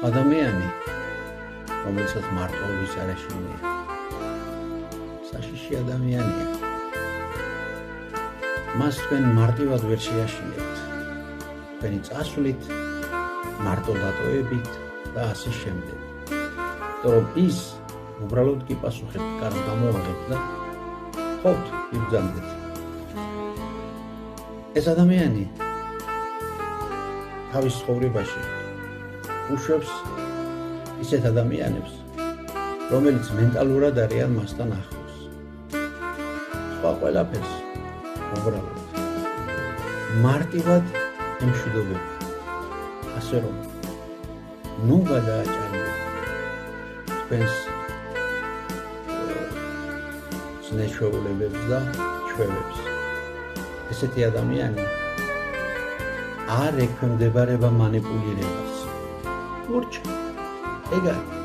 ადამიანი, რომელსაც მარტოობის არ ეშინია, საშიში ადამიანია. მას თქვენ მარტივად ვერ შეაშინებთ, თქვენი წასვლით, მარტო დატოვებით და ასე შემდეგ. იმიტომ რომ ის უბრალოდ კი პასუხით კარგ გამოაღებთ და ხოთ იბრძანდეთ. ეს ადამიანი თავის ცხოვრებაში უშვებს ისეთ ადამიანებს, რომელიც მენტალურად არიან მასთან ახლოს. სხვა ყველაფერს უბრალოდ მარტივად ემშვიდობება. ასე რომ ნუ გადააჭარბეთ თქვენს ზნეჩვეულებებს და ჩვევებს. ესეთი ადამიანი არ ექვემდებარება მანიპულირებას. ურჩ, ეგ არის.